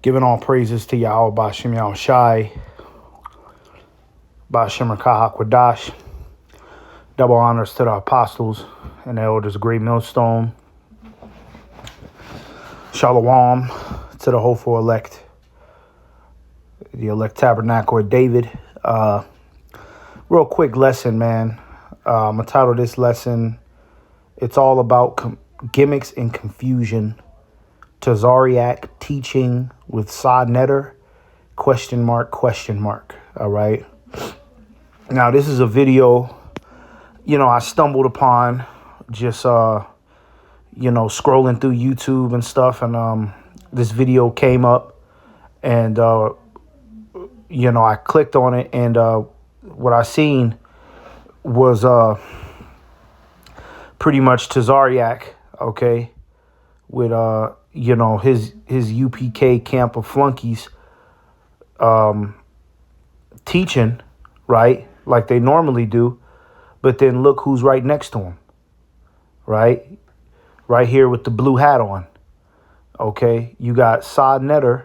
Giving all praises to Yahweh Bashem Yahweh Shai, Bashem Rakah Hakwadash. Double honors to the apostles and the elders of Great Millstone. Shalom to the hopeful elect, the elect tabernacle of David. Real quick lesson, man. I'm going to title this lesson, it's all about gimmicks and confusion. Tazaryach teaching with Sod Netter, question mark. All right. Now, this is a video, I stumbled upon just, scrolling through YouTube and stuff. And this video came up and, I clicked on it. And what I seen was pretty much Tazaryach, okay, with his UPK camp of flunkies teaching, right, like they normally do, but then look who's right next to him, right here with the blue hat on. Okay, you got Sod Netter,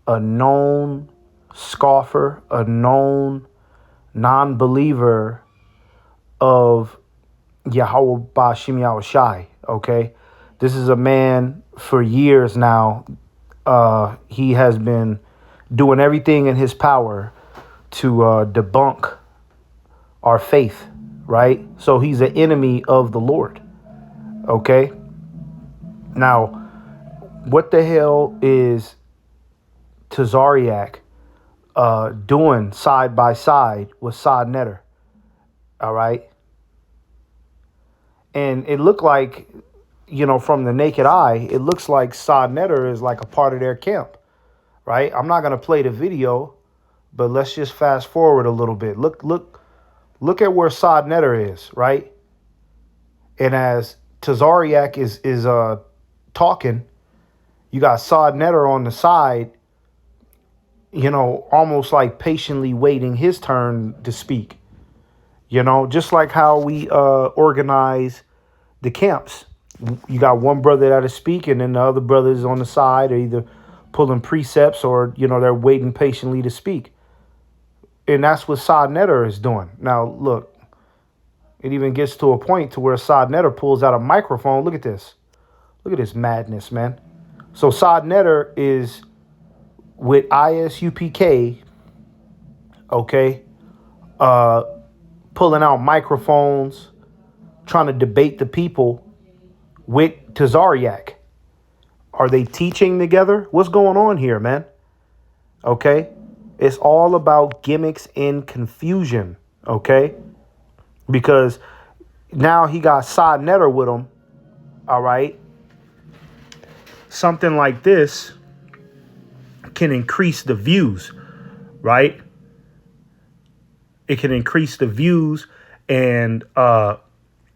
a known scoffer, a known non-believer of Yahweh Bashem Yahweh Shai, okay? This is a man for years now. He has been doing everything in his power to debunk our faith, right? So he's an enemy of the Lord, okay? Now, what the hell is Tazaryach doing side by side with Sod Netter, all right? And it looked like, from the naked eye, it looks like Sod Netter is like a part of their camp, right? I'm not going to play the video, but let's just fast forward a little bit. Look at where Sod Netter is, right? And as Tazaryach is talking, you got Sod Netter on the side, almost like patiently waiting his turn to speak. Just like how we organize the camps. You got one brother that is speaking and the other brothers on the side are either pulling precepts or, they're waiting patiently to speak. And that's what Sod Netter is doing. Now, look, it even gets to a point to where Sod Netter pulls out a microphone. Look at this. Look at this madness, man. So Sod Netter is with ISUPK, okay, pulling out microphones, trying to debate the people with Tazaryach. Are they teaching together? What's going on here, man? Okay. It's all about gimmicks and confusion. Okay. Because now he got Sod Netter with him. All right. Something like this can increase the views, right? It can increase the views and,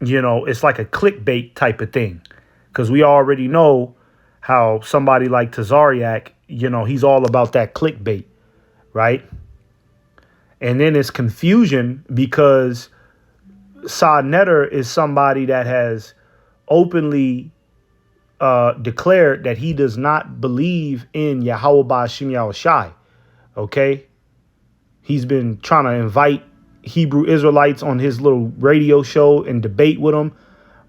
it's like a clickbait type of thing, because we already know how somebody like Tazaryach, he's all about that clickbait, right? And then it's confusion because Sod Netter is somebody that has openly declared that he does not believe in Yahweh Bashem Yahweh Shai, okay? He's been trying to invite Hebrew Israelites on his little radio show and debate with them,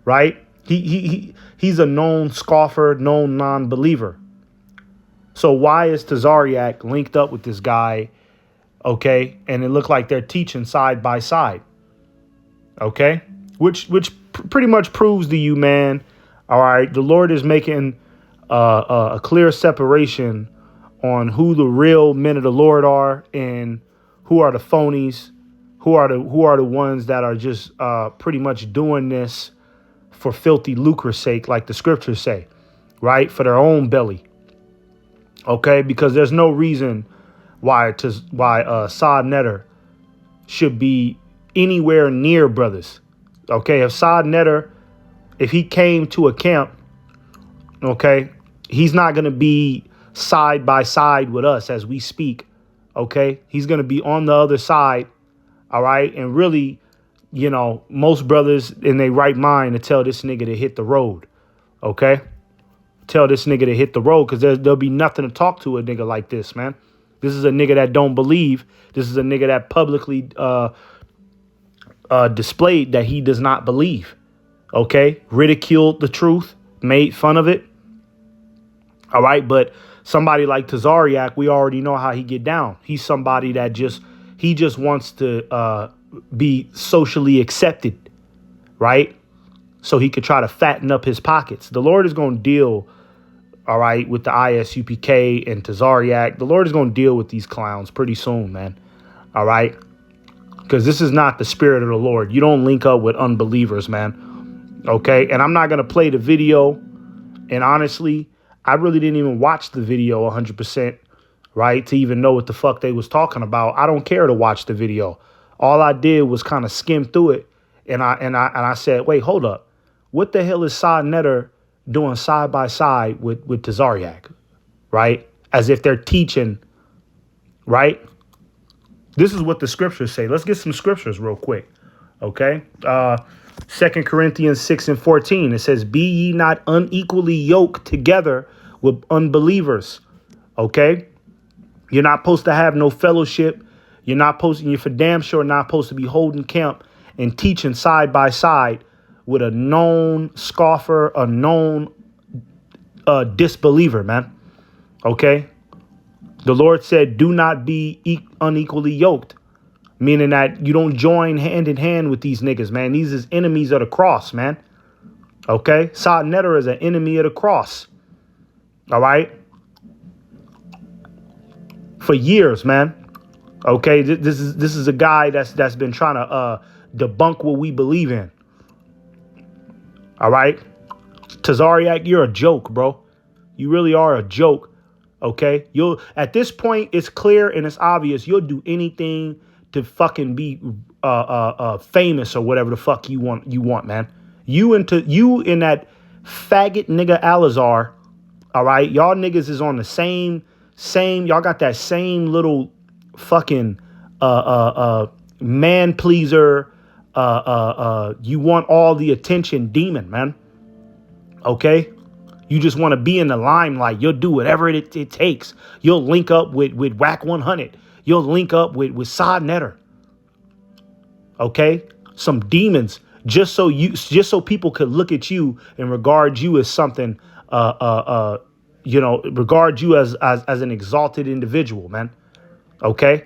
right? He's a known scoffer, known non-believer. So why is Tazaryach linked up with this guy, okay? And it looked like they're teaching side by side, okay? Which pretty much proves to you, man, all right, the Lord is making a clear separation on who the real men of the Lord are and who are the phonies. Who are the ones that are just pretty much doing this for filthy lucre's sake, like the scriptures say, right? For their own belly. Okay, because there's no reason why Sod Netter should be anywhere near brothers. Okay, if Sod Netter, if he came to a camp, okay, he's not going to be side by side with us as we speak. Okay, he's going to be on the other side. All right. And really, most brothers in their right mind to tell this nigga to hit the road. OK, tell this nigga to hit the road, because there'll be nothing to talk to a nigga like this, man. This is a nigga that don't believe. This is a nigga that publicly displayed that he does not believe. Okay, ridiculed the truth, made fun of it. All right, but somebody like Tazaryach, we already know how he get down. He's somebody that just wants to be socially accepted, right? So he could try to fatten up his pockets. The Lord is going to deal, all right, with the ISUPK and Tazaryach. The Lord is going to deal with these clowns pretty soon, man. All right, because this is not the spirit of the Lord. You don't link up with unbelievers, man. Okay, and I'm not going to play the video. And honestly, I really didn't even watch the video 100%, right, to even know what the fuck they was talking about. I don't care to watch the video. All I did was kind of skim through it, and I said, wait, hold up. What the hell is Sa Neter doing side by side with Tazaryach, right? As if they're teaching, right? This is what the scriptures say. Let's get some scriptures real quick, okay? 2 Corinthians 6:14, it says, be ye not unequally yoked together with unbelievers, okay? You're not supposed to have no fellowship. You're for damn sure not supposed to be holding camp and teaching side by side with a known scoffer, a known disbeliever, man, okay? The Lord said, do not be unequally yoked, meaning that you don't join hand in hand with these niggas, man. These is enemies of the cross, man. Okay? Sa Neter is an enemy of the cross. All right? For years, man. Okay? This is a guy that's been trying to debunk what we believe in. All right? Tazaryach, you're a joke, bro. You really are a joke. Okay? At this point, it's clear and it's obvious you'll do anything to fucking be famous or whatever the fuck you want, man. You and that faggot nigga Alazar, all right? Y'all niggas is on the same, y'all got that same little fucking man pleaser, you want all the attention demon, man. Okay? You just want to be in the limelight. You'll do whatever it takes. You'll link up with Whack 100. You'll link up with Sa Neter. Okay? Some demons, just so people could look at you and regard you as something, regard you as an exalted individual, man. Okay?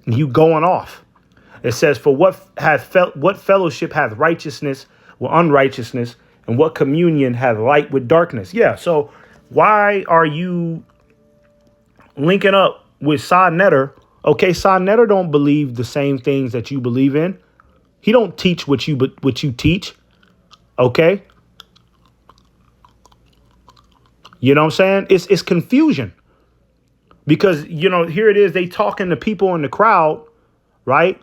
You going off. It says, for what fellowship hath righteousness with unrighteousness, and what communion hath light with darkness? Yeah, so why are you linking up with Sa Neter? Okay, Sa Neter don't believe the same things that you believe in. He don't teach what you teach. Okay? You know what I'm saying? It's confusion. Because, here it is, they talking to people in the crowd, right?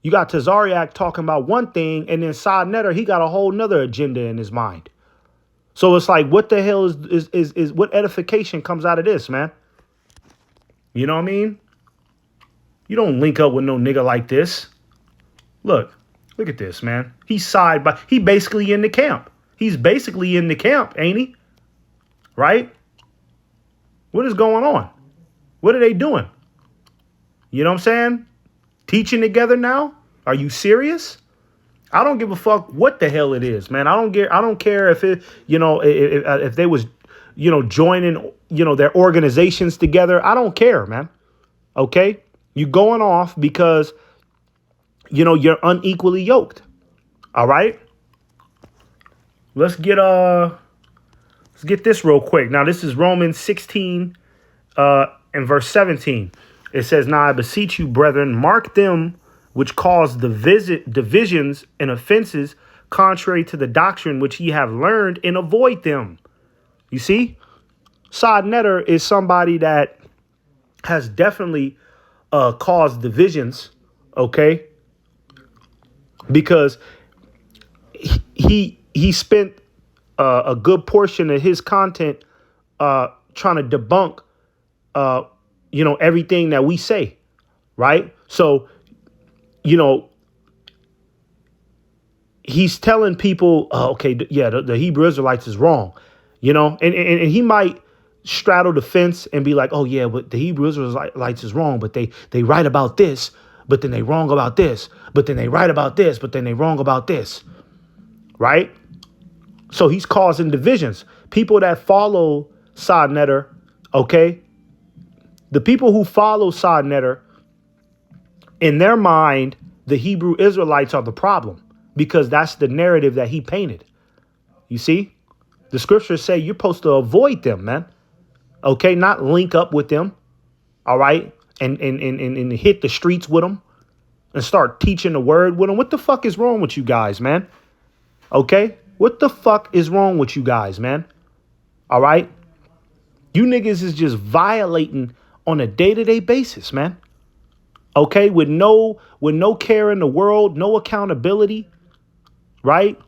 You got Tazaryach talking about one thing, and then Sa Neter, he got a whole nother agenda in his mind. So it's like, what the hell is what edification comes out of this, man? You know what I mean? You don't link up with no nigga like this. Look at this, man. He basically in the camp. He's basically in the camp, ain't he? Right? What is going on? What are they doing? You know what I'm saying? Teaching together now? Are you serious? I don't give a fuck what the hell it is, man. I don't care if it, if they was, joining, their organizations together. I don't care, man. Okay? You going off because, you're unequally yoked. All right? Let's get this real quick. Now, this is Romans 16 and verse 17. It says, now I beseech you, brethren, mark them which cause divisions and offenses contrary to the doctrine which ye have learned, and avoid them. You see? Sa Neter is somebody that has definitely caused divisions, okay? Because he spent a good portion of his content trying to debunk everything that we say, right? So, he's telling people, the Hebrew Israelites is wrong. and he might straddle the fence and be like, oh yeah, but the Hebrew Israelites is wrong, but they right about this, but then they wrong about this, but then they right about this, but then they wrong about this, right? So he's causing divisions. People that follow Sa Neter, okay, the people who follow Sa Neter, in their mind, the Hebrew Israelites are the problem because that's the narrative that he painted. You see, the scriptures say you're supposed to avoid them, man. Okay, not link up with them. All right. And hit the streets with them and start teaching the word with them. What the fuck is wrong with you guys, man? Okay. What the fuck is wrong with you guys, man? All right. You niggas is just violating on a day-to-day basis, man. Okay. With no care in the world, no accountability. Right.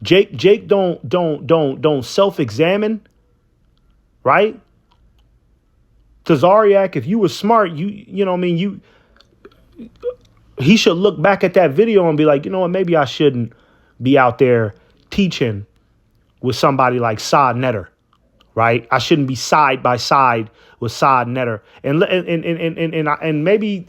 Jake don't self-examine. Right. Tazaryach, if you were smart, you know what I mean, he should look back at that video and be like, you know what, maybe I shouldn't be out there teaching with somebody like Sa Neter, right? I shouldn't be side by side with Sa Neter. And maybe,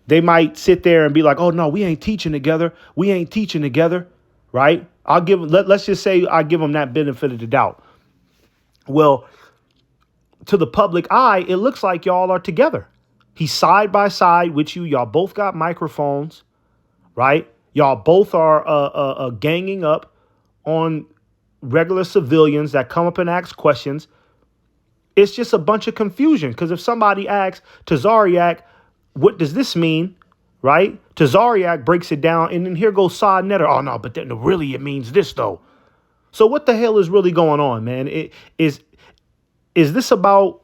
they might sit there and be like, oh no, we ain't teaching together. We ain't teaching together, right? Let's just say I give them that benefit of the doubt. Well, to the public eye, it looks like y'all are together. He's side by side with you. Y'all both got microphones, right? Y'all both are ganging up on regular civilians that come up and ask questions. It's just a bunch of confusion because if somebody asks Tazaryach, what does this mean, right? Tazaryach breaks it down, and then here goes Sa Neter. Oh, no, but then really it means this, though. So what the hell is really going on, man? Is this about,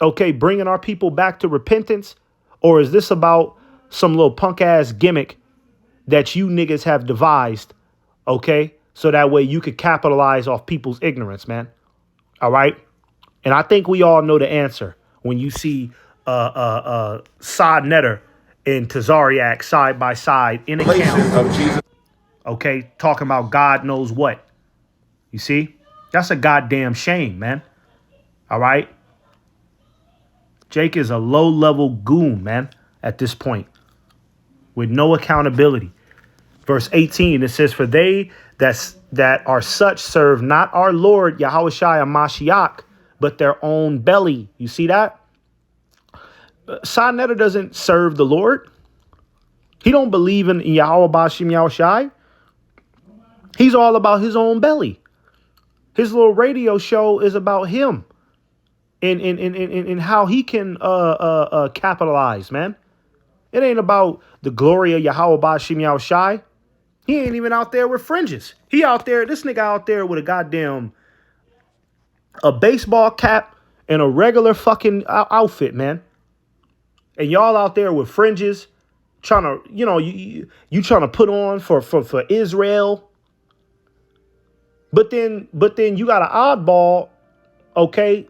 okay, bringing our people back to repentance? Or is this about some little punk ass gimmick that you niggas have devised? Okay, so that way you could capitalize off people's ignorance, man. All right. And I think we all know the answer when you see Sa Neter and Tazaryach side by side in a camp. Of Jesus. Okay, talking about God knows what. You see, that's a goddamn shame, man. All right. Jake is a low-level goon, man, at this point, with no accountability. Verse 18, it says, for they that are such serve not our Lord, Yahushua Mashiach, but their own belly. You see that? Sa Neter doesn't serve the Lord. He don't believe in Yahweh Bashim Yahushai. He's all about his own belly. His little radio show is about him. In how he can capitalize, man. It ain't about the glory of Yahweh Bashim Yahushai. He ain't even out there with fringes. This nigga out there with a baseball cap and a regular fucking outfit, man. And y'all out there with fringes, trying to, you trying to put on for Israel. But then you got an oddball, okay,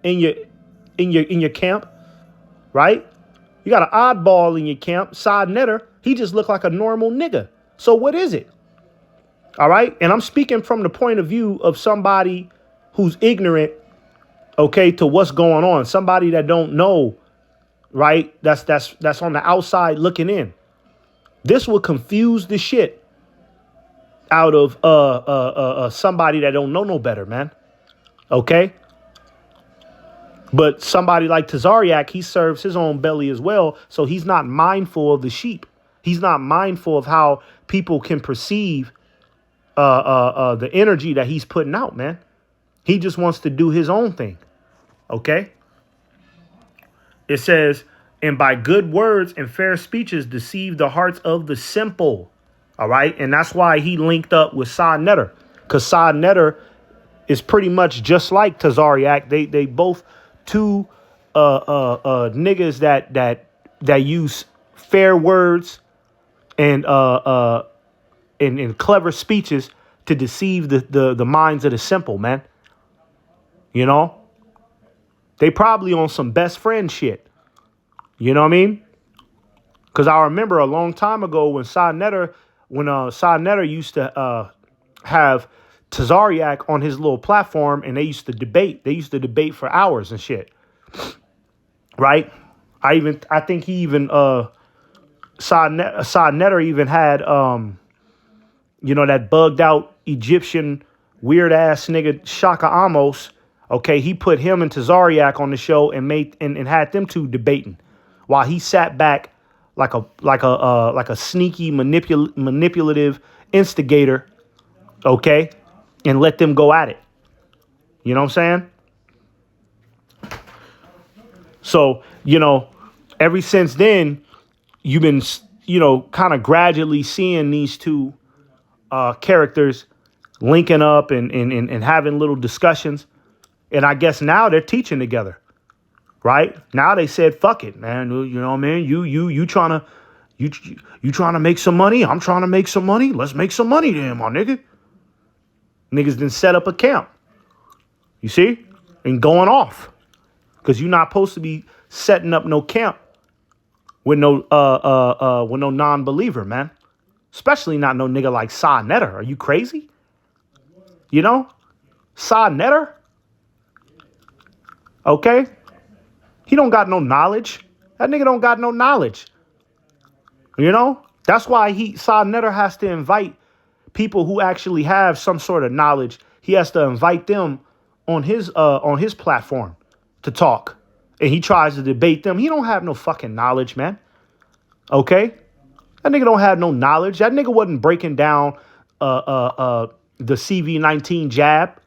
in your camp, right? You got an oddball in your camp, Sa Neter. He just looked like a normal nigga. So what is it? All right. And I'm speaking from the point of view of somebody who's ignorant, okay, to what's going on. Somebody that don't know, right? That's on the outside looking in. This will confuse the shit out of somebody that don't know no better, man. Okay. But somebody like Tazaryach, he serves his own belly as well. So he's not mindful of the sheep. He's not mindful of how people can perceive the energy that he's putting out, man. He just wants to do his own thing. Okay. It says, and by good words and fair speeches deceive the hearts of the simple. All right. And that's why he linked up with Sa Neter, because Sa Neter is pretty much just like Tazaryach. They both two niggas that use fair words and clever speeches to deceive the minds of the simple, man. You know, they probably on some best friend shit. You know what I mean? Because I remember a long time ago when Sa Neter used to have Tazaryach on his little platform, and they used to debate. They used to debate for hours and shit. Right? I think he even Sa Netter even had that bugged out Egyptian weird ass nigga Shaka Amos. Okay, he put him and Tazaryach on the show and had them two debating, while he sat back like a sneaky manipulative instigator. Okay, and let them go at it. You know what I'm saying? So ever since then, you've been kind of gradually seeing these two characters linking up and having little discussions. And I guess now they're teaching together, right? Now they said, fuck it, man. You know what I mean? You trying to make some money? I'm trying to make some money. Let's make some money then, my nigga. Niggas done set up a camp. You see? And going off. Because you're not supposed to be setting up no camp with no non-believer, man. Especially not no nigga like Sa Netter. Are you crazy? Sa Netter? Okay? He don't got no knowledge. That nigga don't got no knowledge. That's why Sa Netter has to invite people who actually have some sort of knowledge. He has to invite them on his platform to talk. And he tries to debate them. He don't have no fucking knowledge, man. Okay? That nigga don't have no knowledge. That nigga wasn't breaking down the CV-19 jab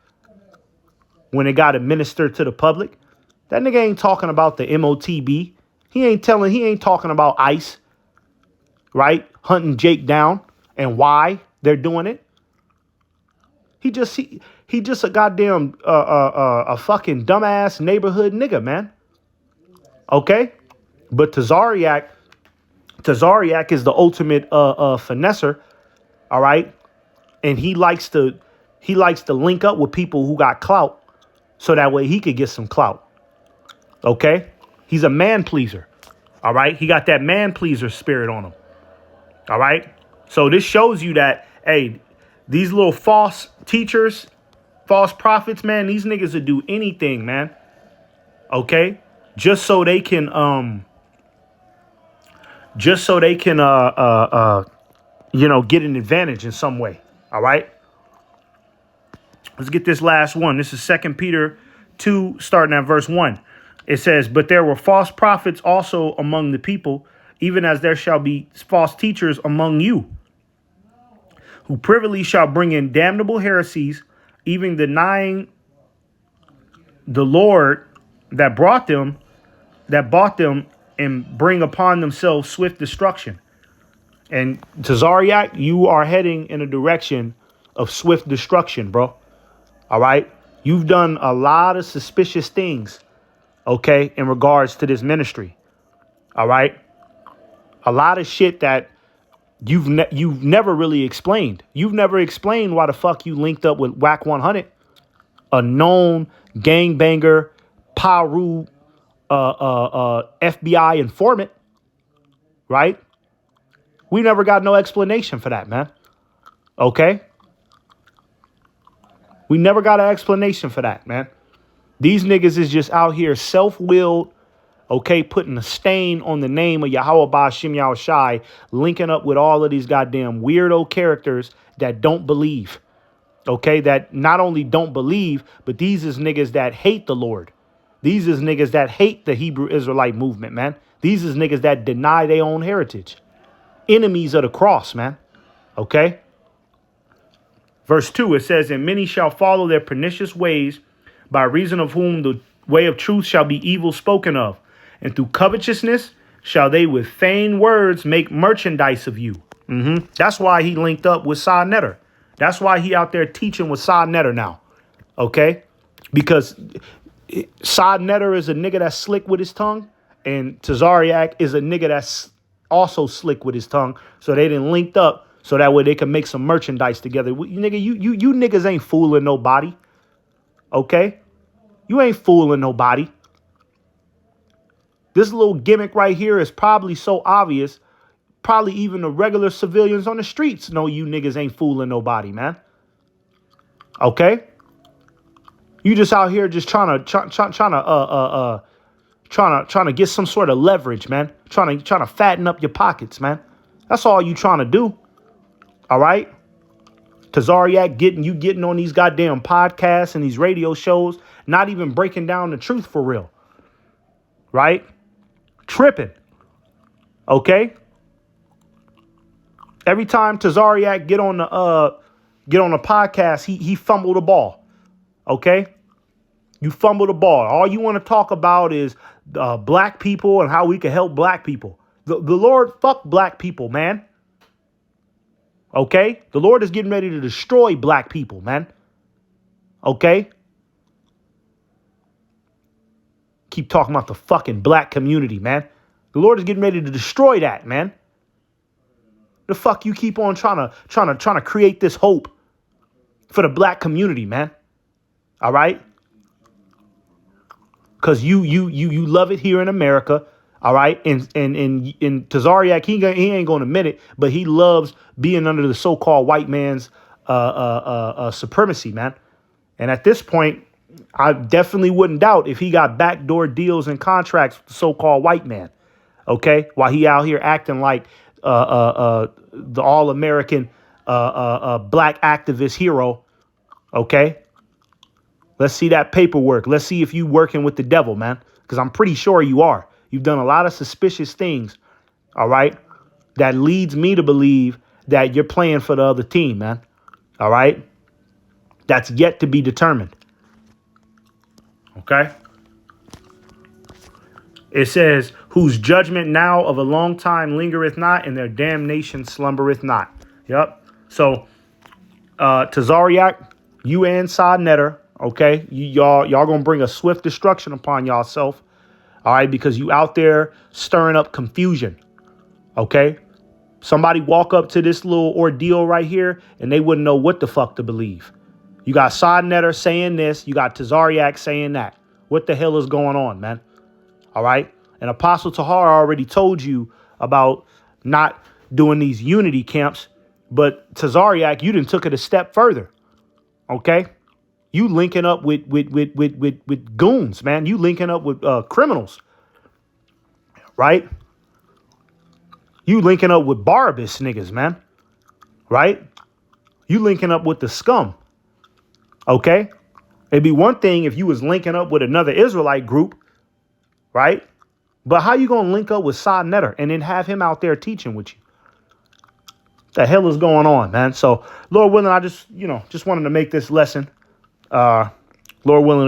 when it got administered to the public. That nigga ain't talking about the MOTB. He ain't talking about ICE, right? Hunting Jake down and why they're doing it. He just a goddamn a fucking dumbass neighborhood nigga, man. Okay? But Tazaryach is the ultimate finesser, all right? And he likes to link up with people who got clout so that way he could get some clout. Okay? He's a man pleaser. All right? He got that man pleaser spirit on him. All right? So this shows you that, hey, these little false teachers, false prophets, man, these niggas would do anything, man. Okay? Just so they can get an advantage in some way. All right? Let's get this last one. This is 2 Peter 2, starting at verse 1. It says, "But there were false prophets also among the people, even as there shall be false teachers among you, who privily shall bring in damnable heresies, even denying the Lord that bought them, and bring upon themselves swift destruction." And Tazaryach, you are heading in a direction of swift destruction, bro. All right? You've done a lot of suspicious things, okay, in regards to this ministry. All right? A lot of shit that you've never really explained. You've never explained why the fuck you linked up with Whack 100, a known gangbanger, Paru, FBI informant, right? We never got no explanation for that, man. Okay? We never got an explanation for that, man. These niggas is just out here self-willed, okay, putting a stain on the name of Yahweh Ba'Shem Yahushai, linking up with all of these goddamn weirdo characters that don't believe, okay, that not only don't believe, but these is niggas that hate the Lord. These is niggas that hate the Hebrew Israelite movement, man. These is niggas that deny their own heritage. Enemies of the cross, man. Okay? Verse 2, it says, "And many shall follow their pernicious ways, by reason of whom the way of truth shall be evil spoken of. And through covetousness shall they with feigned words make merchandise of you." That's why he linked up with Sa Netter. That's why he out there teaching with Sa Netter now. Okay? Because Sa Netter is a nigga that's slick with his tongue, and Tazaryach is a nigga that's also slick with his tongue. So they done linked up so that way they can make some merchandise together. You niggas ain't fooling nobody. Okay? You ain't fooling nobody. This little gimmick right here is probably so obvious, probably even the regular civilians on the streets know you niggas ain't fooling nobody, man. Okay? You just out here just trying to get some sort of leverage, man. Trying to fatten up your pockets, man. That's all you trying to do. All right? Tazaryach getting on these goddamn podcasts and these radio shows, not even breaking down the truth for real. Right? Tripping. Okay? Every time Tazaryach get on the podcast, he fumbled the ball. Okay? You fumble the ball. All you want to talk about is black people and how we can help black people. The Lord, fuck black people, man. Okay? The Lord is getting ready to destroy black people, man. Okay? Keep talking about the fucking black community, man. The Lord is getting ready to destroy that, man. The fuck you keep on trying to create this hope for the black community, man. All right? Because you love it here in America. All right. And Tazaryach, he ain't going to admit it, but he loves being under the so-called white man's supremacy, man. And at this point, I definitely wouldn't doubt if he got backdoor deals and contracts with the so-called white man. OK, while he out here acting like the all-American black activist hero. OK, let's see that paperwork. Let's see if you working with the devil, man, because I'm pretty sure you are. You've done a lot of suspicious things, all right, that leads me to believe that you're playing for the other team, man, all right? That's yet to be determined, okay? It says, whose judgment now of a long time lingereth not, and their damnation slumbereth not. Yep. So, Tazaryach, you and Sod Netter, okay, y'all gonna bring a swift destruction upon yourself. All right, because you out there stirring up confusion. OK, somebody walk up to this little ordeal right here and they wouldn't know what the fuck to believe. You got Sod Netter saying this. You got Tazaryach saying that. What the hell is going on, man? All right. And Apostle Tahar already told you about not doing these unity camps. But Tazaryach, you done took it a step further. OK. You linking up with goons, man. You linking up with criminals, right? You linking up with Barabbas niggas, man, right? You linking up with the scum, okay? It'd be one thing if you was linking up with another Israelite group, right? But how you gonna link up with Sod Netter and then have him out there teaching with you? The hell is going on, man? So, Lord willing, I just wanted to make this lesson. Lord willing.